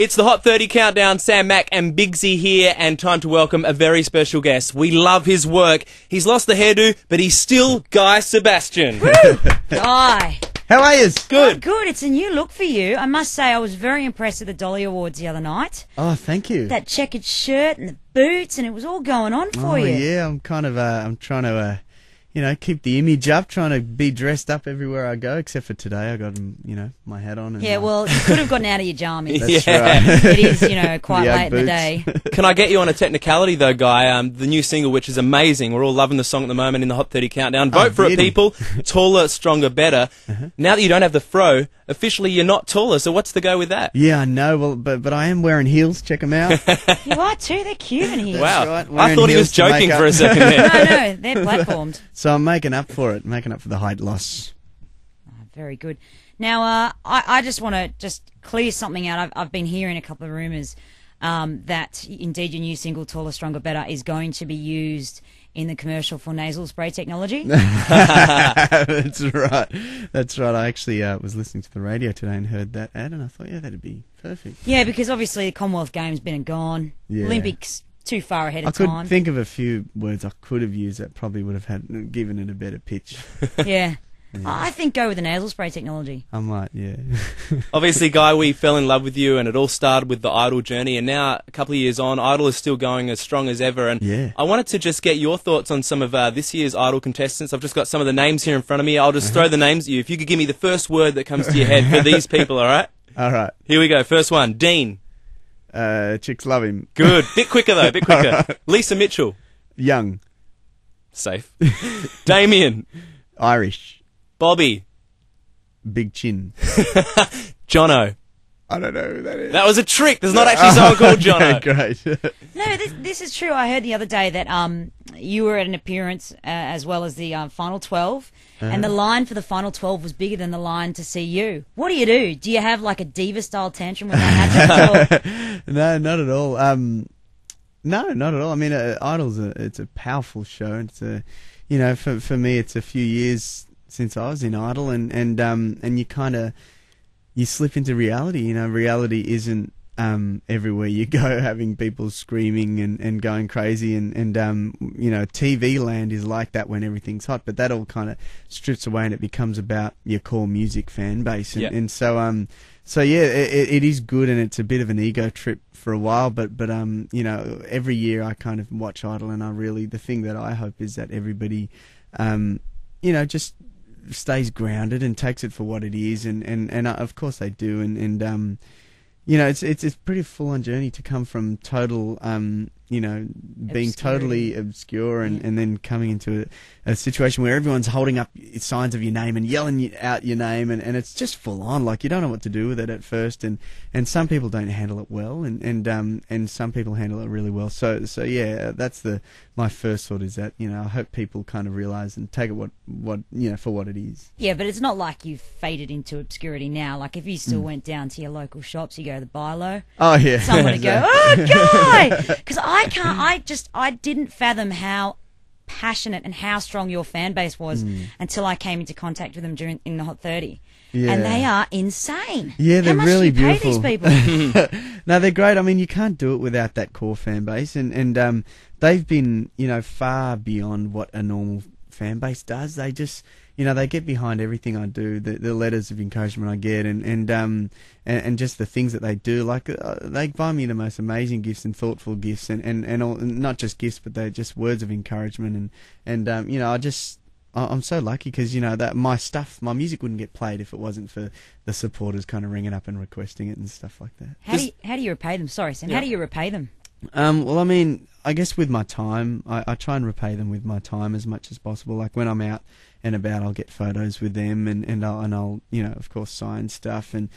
It's the Hot 30 Countdown. Sam Mack and Bigsy here, and time to welcome a very special guest. We love his work. He's lost the hairdo, but he's still Guy Sebastian. Guy. How are you? Good. Oh, good. It's a new look for you. I must say I was very impressed at the Dolly Awards the other night. Oh, thank you. That checkered shirt and the boots, and it was all going on for you. Yeah, I'm kind of, I'm trying to, keep the image up, trying to be dressed up everywhere I go, except for today. I got, my hat on. And Yeah, well, you could have gotten out of your jammies. That's Yeah. right. It is, quite The late in the boots. day. Can I get you on a technicality, though, Guy? The new single, which is amazing. We're all loving the song at the moment in the Hot 30 Countdown. Vote for it, really? people. Taller, stronger, better. Now that you don't have the fro, officially you're not taller, so what's the go with that? Yeah, I know. Well, but I am wearing heels. Check them out. You are too. They're cute in here. Wow. right, I wearing thought he was heels to make joking up. for a second there. No, they're platformed. So I'm making up for it, making up for the height loss. Very good. Now, I just want to just clear something out. I've been hearing a couple of rumours that indeed your new single, Taller, Stronger, Better, is going to be used in the commercial for nasal spray technology. That's right. That's right. I actually was listening to the radio today and heard that ad, and I thought, yeah, that'd be perfect. Yeah, because obviously the Commonwealth Games been and gone. Yeah. Olympics too far ahead I of could time. think of a few words I could have used that probably would have given it a better pitch. Yeah. I think go with the nasal spray technology. I might, yeah. Obviously, Guy, we fell in love with you, and it all started with the Idol journey, and now, a couple of years on, Idol is still going as strong as ever, and Yeah. I wanted to just get your thoughts on some of this year's Idol contestants. I've just got some of the names here in front of me. I'll just throw the names at you. If you could give me the first word that comes to your head for these people, all right? All right. Here we go. First one, Dean. Chicks love him. Good. Bit quicker, though, bit quicker. All right. Lisa Mitchell. Young. Safe. Damien. Irish. Bobby. Big chin. Jono. I don't know who that is. That was a trick. There's not actually someone called Jono. Great. No, this is true. I heard the other day that you were at an appearance as well as the Final 12, and the line for the Final 12 was bigger than the line to see you. What do? Do you have like a diva-style tantrum when that happens? No, not at all. No, not at all. I mean, Idol's it's a powerful show. It's for me, it's a few years since I was in Idol, and you kind of you slip into reality. Reality isn't everywhere you go, having people screaming and going crazy, and TV land is like that when everything's hot, but that all kind of strips away and it becomes about your core music fan base, and so yeah, it is good, and it's a bit of an ego trip for a while, but every year I kind of watch Idol, and the thing that I hope is that everybody just stays grounded and takes it for what it is, and of course they do, and it's a pretty full-on journey to come from total, being totally obscure and then coming into a situation where everyone's holding up signs of your name and yelling out your name, and it's just full-on. Like, you don't know what to do with it at first, and some people don't handle it well, and some people handle it really well. So yeah, that's my first thought is that, I hope people kind of realise and take it what for what it is. Yeah, but it's not like you've faded into obscurity now. Like, if you still went down to your local shops, you go to the Bi-Lo. Oh yeah, Someone would go, "Oh, Guy!" Because I didn't fathom how passionate and how strong your fan base was until I came into contact with them in the Hot 30. Yeah. And they are insane. Yeah, they're how much really do you beautiful. pay these people? No, they're great. I mean, you can't do it without that core fan base, and they've been, far beyond what a normal fan base does. They just, they get behind everything I do. The letters of encouragement I get, and just the things that they do. Like, they buy me the most amazing gifts and thoughtful gifts, and all, not just gifts, but they're just words of encouragement, and I'm so lucky because that my music wouldn't get played if it wasn't for the supporters kind of ringing up and requesting it and stuff like that. How do you repay them? Sorry, Sam. Yeah. How do you repay them? Well, I mean, I guess with my time, I try and repay them with my time as much as possible. Like, when I'm out and about, I'll get photos with them, and I'll of course sign stuff, and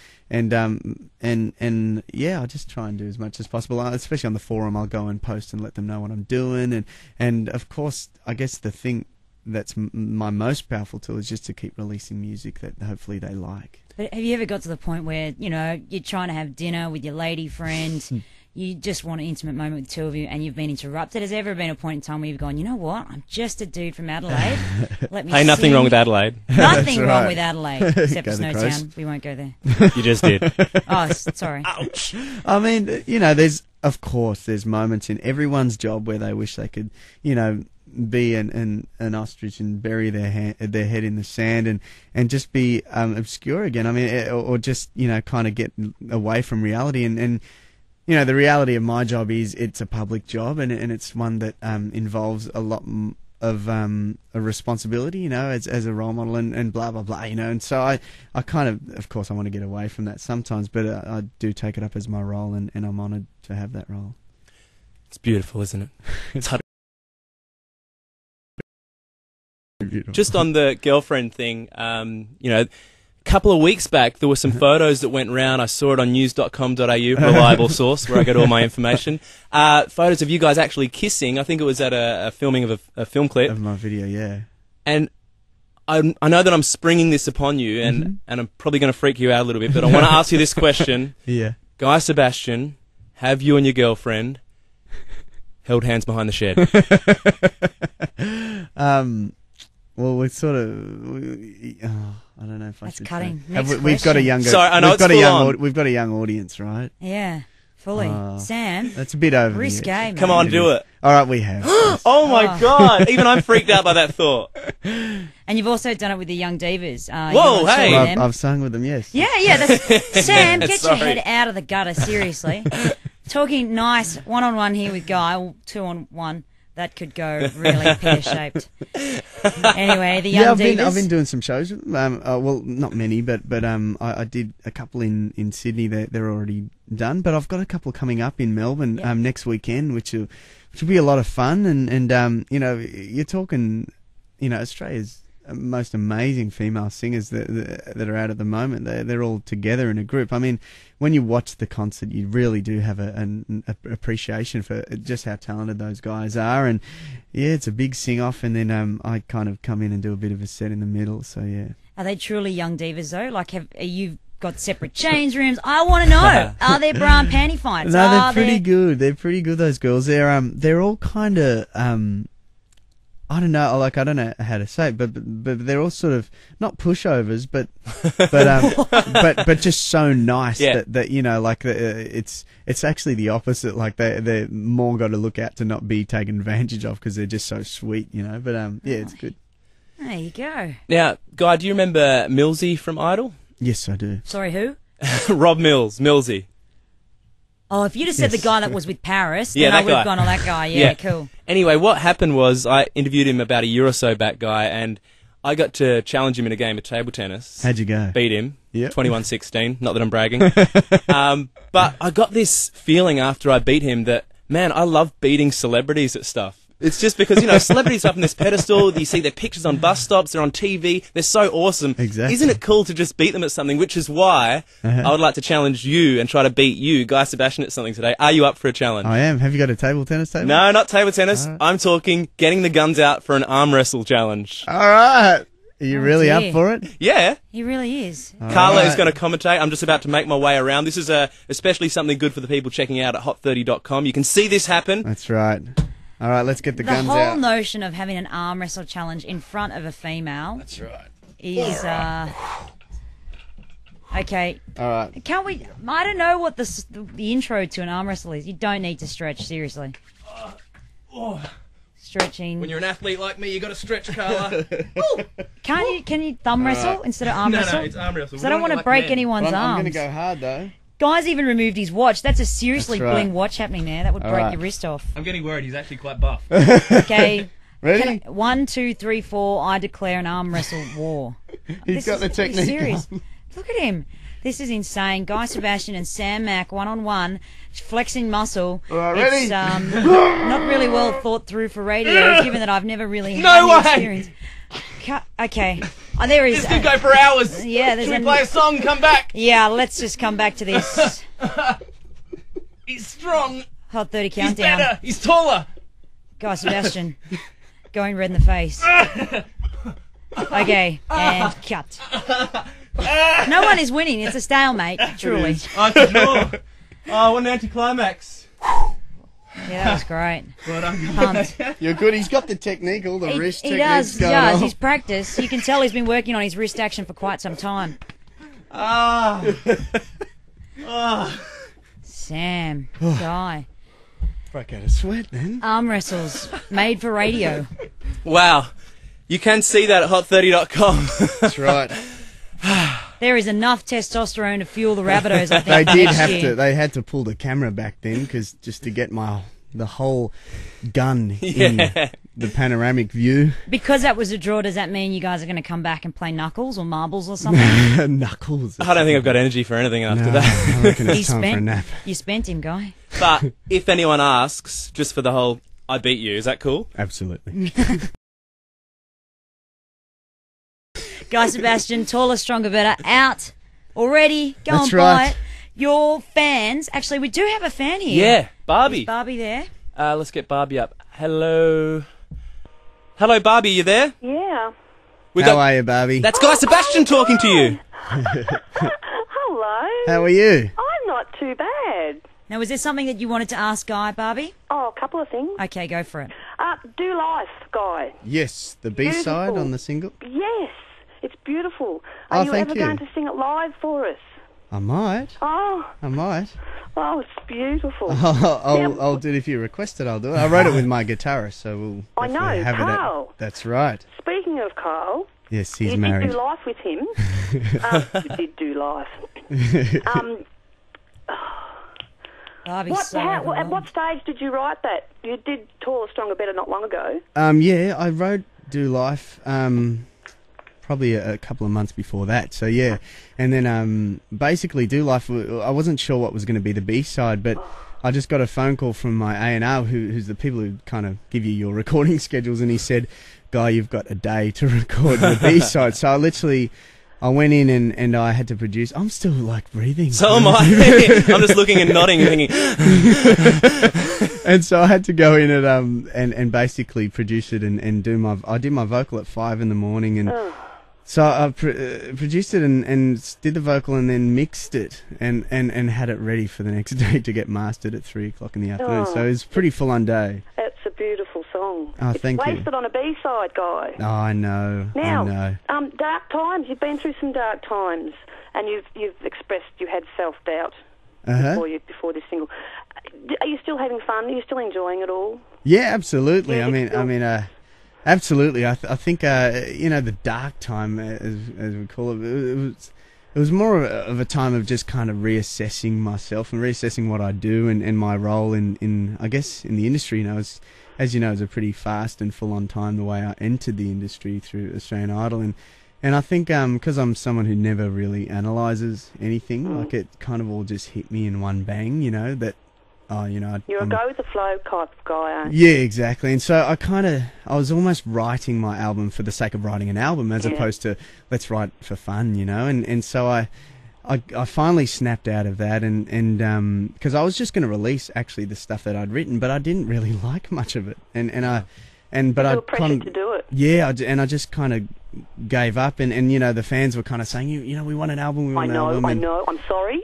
yeah, I just try and do as much as possible. Especially on the forum, I'll go and post and let them know what I'm doing, and of course, I guess the thing that's my most powerful tool is just to keep releasing music that hopefully they like. But have you ever got to the point where, you're trying to have dinner with your lady friend, you just want an intimate moment with the two of you and you've been interrupted? Has there ever been a point in time where you've gone, you know what, I'm just a dude from Adelaide. Let me Hey, nothing sing." wrong with Adelaide. Nothing That's wrong right. with Adelaide, except Go for the Crows. Snowtown. We won't go there. You just did. Oh, sorry. Ouch. I mean, of course, there's moments in everyone's job where they wish they could, be an ostrich and bury their head in the sand and just be obscure again. I mean, or just kind of get away from reality. And the reality of my job is it's a public job and it's one that involves a lot of a responsibility, as a role model and blah blah blah, And so I kind of course, I want to get away from that sometimes, but I do take it up as my role, and I'm honoured to have that role. It's beautiful, isn't it? It's hard. Beautiful. Just on the girlfriend thing, a couple of weeks back, there were some photos that went round. I saw it on news.com.au, reliable source, where I get all my information. Photos of you guys actually kissing. I think it was at a filming of a film clip. Of my video, yeah. And I know that I'm springing this upon you, and I'm probably going to freak you out a little bit, but I want to ask you this question. Yeah. Guy Sebastian, have you and your girlfriend held hands behind the shed? Well, we're sort of. I don't know if I That's should. cutting. Say. Next We've got a question. younger. Sorry, I know we've it's got a full young. on. We've got a young audience, right? Yeah, fully. Sam, That's a bit over. the risque, edge. mate. Come on, do it. All right, we have. Yes. Oh my God! Even I'm freaked out by that thought. And you've also done it with the Young Divas. Whoa, you're on hey. tour with I've, them. I've sung with them. Yes. Yeah, that's, Sam, get Sorry. your head out of the gutter, seriously. Talking nice one-on-one here with Guy, or two-on-one. That could go really pear-shaped. Anyway, the Young Divas. I've been doing some shows. Well, not many, but I did a couple in Sydney. They're already done, but I've got a couple coming up in Melbourne next weekend, which will be a lot of fun. And you're talking, Australia's most amazing female singers that are out at the moment. They're all together in a group. I mean, when you watch the concert, you really do have an appreciation for just how talented those guys are. And yeah, it's a big sing-off, and then I kind of come in and do a bit of a set in the middle. So yeah. Are they truly Young Divas, though? Like, are you got separate change rooms? I want to know. Are there bra and panty fights? No, they're pretty good. They're pretty good. Those girls. They're all kind of I don't know. Like, I don't know how to say it, but they're all sort of not pushovers, but just so nice that it's actually the opposite. Like they're more got to look out to not be taken advantage of because they're just so sweet, But yeah, it's good. There you go. Now, Guy, do you remember Millsy from Idol? Yes, I do. Sorry, who? Rob Mills, Millsy. Oh, if you'd have said Yes. the guy that was with Paris, Yeah, then I that would have guy. gone on that guy. Yeah, cool. Anyway, what happened was I interviewed him about a year or so back, Guy, and I got to challenge him in a game of table tennis. How'd you go? Beat him. Yep. 21-16. Not that I'm bragging. But I got this feeling after I beat him that, man, I love beating celebrities at stuff. It's just because, celebrities up on this pedestal, you see their pictures on bus stops, they're on TV, they're so awesome. Exactly. Isn't it cool to just beat them at something, which is why I would like to challenge you and try to beat you, Guy Sebastian, at something today. Are you up for a challenge? I am. Have you got a table tennis table? No, not table tennis. I'm talking getting the guns out for an arm wrestle challenge. All right. Are you really dear. up for it? Yeah. He really is. Carla right. is going to commentate. I'm just about to make my way around. This is especially something good for the people checking out at hot30.com. You can see this happen. That's right. All right, let's get the guns whole out. notion of having an arm wrestle challenge in front of a female That's right. is okay. All right. Can't we? I don't know what the intro to an arm wrestle is. You don't need to stretch, seriously. Stretching. When you're an athlete like me, you got to stretch, Carla. Can't you? Can you thumb wrestle instead of arm wrestle? No, it's arm wrestle. So I don't want to break anyone's I'm arms. going to go hard, though. Guy's even removed his watch. That's a seriously That's right. bling watch happening there. That would All break right. your wrist off. I'm getting worried. He's actually quite buff. Okay. Ready? 1, 2, 3, 4. I declare an arm wrestle war. He's got the technique. Serious. Look at him. This is insane. Guy Sebastian and Sam Mack, one-on-one, flexing muscle. All right, ready? It's not really well thought through for radio, given that I've never really had No the way! experience. Okay. Oh, there is. This could go for hours. Yeah, there's Should we play a song and come back? Yeah, let's just come back to this. He's strong. Hot 30 He's countdown. better. He's taller. Guy Sebastian, going red in the face. Okay, and cut. No one is winning. It's a stalemate, truly. Oh, it's a draw. Oh, what an anticlimax. Yeah, that was great. Well done. Pumped. You're good. He's got the technique, all the wrist He techniques does, he going does. on. He's practiced. You can tell he's been working on his wrist action for quite some time. Ah. Sam, Guy. Broke out of sweat, then. Arm wrestles, made for radio. Wow. You can see that at hot30.com. That's right. There is enough testosterone to fuel the Rabbitohs, I think, They did next have year. to. They had to pull the camera back then because just to get the whole gun Yeah. in the panoramic view. Because that was a draw, does that mean you guys are going to come back and play knuckles or marbles or something? Knuckles. I don't think I've got energy for anything after No, that. I reckon it's He's time for a spent. nap. You spent him, Guy. But if anyone asks, just for the whole I beat you, is that cool? Absolutely. Guy Sebastian, taller, stronger, better, out already. Go That's and buy right. it. Your fans, actually, we do have a fan here. Yeah, Barbie. Is Barbie there? Let's get Barbie up. Hello. Hello, Barbie, you there? Yeah. We How got. are you, Barbie? That's Guy Sebastian talking to you. Hello. How are you? I'm not too bad. Now, was there something that you wanted to ask Guy, Barbie? Oh, a couple of things. Okay, go for it. Do Life, Guy. Yes, the B-side Beautiful. on the single. Yes, it's beautiful. Oh, Are you thank ever you. going to sing it live for us? I might. Oh, I might. it's beautiful. I'll do it if you request it. I'll do it. I wrote it with my guitarist, so we'll. I definitely know, have Carl. it. That's right. Speaking of Carl, Yes, he's you married. did do Life with him. You did do Life. Barbie's so at overwhelmed. what stage did you write that? You did Taller, Stronger, Better not long ago. Yeah, I wrote Do Life probably a couple of months before that. So yeah, and then basically Do Life. I wasn't sure what was going to be the B-side, but I just got a phone call from my A&R, who's the people who kind of give you your recording schedules, and he said, "Guy, you've got a day to record the B-side." So I went in and I had to produce. I'm still like breathing. So am I. I'm just looking and nodding and thinking. And so I had to go in and basically produce it and do I did my vocal at 5 in the morning, and so I produced it and did the vocal and then mixed it and had it ready for the next day to get mastered at 3 o'clock in the afternoon. So it was a pretty full on day. It's a beautiful song. Oh, it's thank you. wasted on a B-side, Guy. Oh, I know. Now, I know. dark times. You've been through some dark times, and you've expressed you had self-doubt before this single. Are you still having fun? Are you still enjoying it all? Yeah, absolutely. Yeah, Absolutely. I think the dark time, as we call it, it was more of a time of just kind of reassessing myself and reassessing what I do and my role in I guess in the industry. As you know, it's a pretty fast and full on time the way I entered the industry through Australian Idol, and I think because I'm someone who never really analyzes anything, like it kind of all just hit me in one bang. You're a go with the flow type of guy, aren't you? Yeah, exactly. And so I was almost writing my album for the sake of writing an album as opposed to let's write for fun, and so I finally snapped out of that and because I was just going to release actually the stuff that I'd written, but I didn't really like much of it, but You were pressured to do it. Yeah, I just kind of gave up, and the fans were kind of saying, we want an album, we want an album. I know. I'm sorry.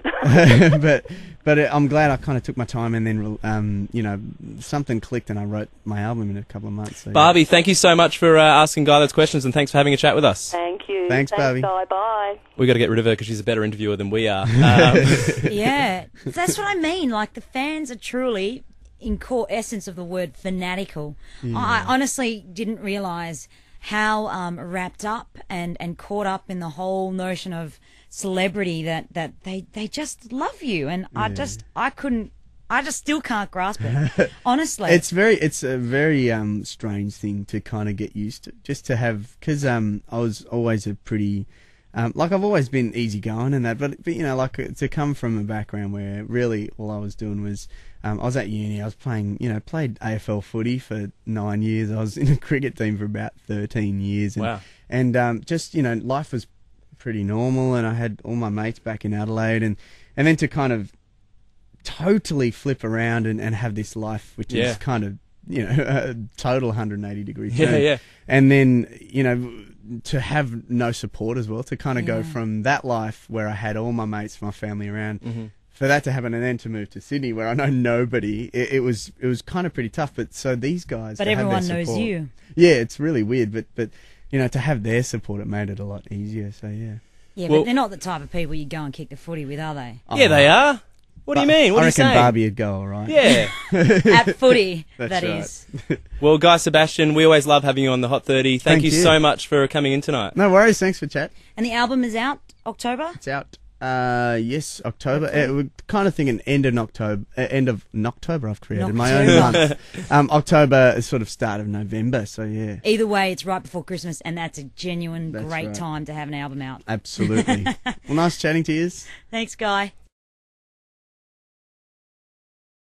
but I'm glad I kind of took my time, and then something clicked, and I wrote my album in a couple of months. So, Barbie, thank you so much for asking Guy those questions, and thanks for having a chat with us. Thank you. Thanks, Barbie. Guy. Bye. We got to get rid of her because she's a better interviewer than we are. Yeah, that's what I mean. Like, the fans are truly, in core essence of the word, fanatical. I honestly didn't realise how wrapped up and caught up in the whole notion of celebrity that they just love you, and I just still can't grasp it. Honestly, it's a very strange thing to kind of get used to, just to have, because I was always a pretty like I've always been easygoing and that, but like to come from a background where really all I was doing was I was at uni, I was playing, played AFL footy for 9 years. I was in a cricket team for about 13 years. And, Wow. And just, life was pretty normal, and I had all my mates back in Adelaide, and then to kind of totally flip around and have this life which is kind of, a total 180 degree turn. Yeah. And then, to have no support as well, to kind of go from that life where I had all my mates, my family around, for that to happen and then to move to Sydney, where I know nobody, it was kind of pretty tough. But so these guys, But to have their everyone knows support- you. Yeah, it's really weird, but you know, to have their support, it made it a lot easier. So yeah. Yeah, Well- but they're not the type of people you go and kick the footy with, are they? Yeah, they are. What do you mean? What I are you reckon saying? Barbie would go all right. Yeah. At footy, That's that right. is. Well, Guy Sebastian, we always love having you on the Hot 30. Thank Thank you you. so much for coming in tonight. No worries. Thanks for chat. And the album is out October? It's out. Yes, October. We're kind of thinking end of October. I've created my own Noctober. month. October is sort of start of November. So yeah, Either way, it's right before Christmas, and that's a genuine That's great right. time to have an album out. absolutely. Well, nice chatting to you. Thanks, Guy.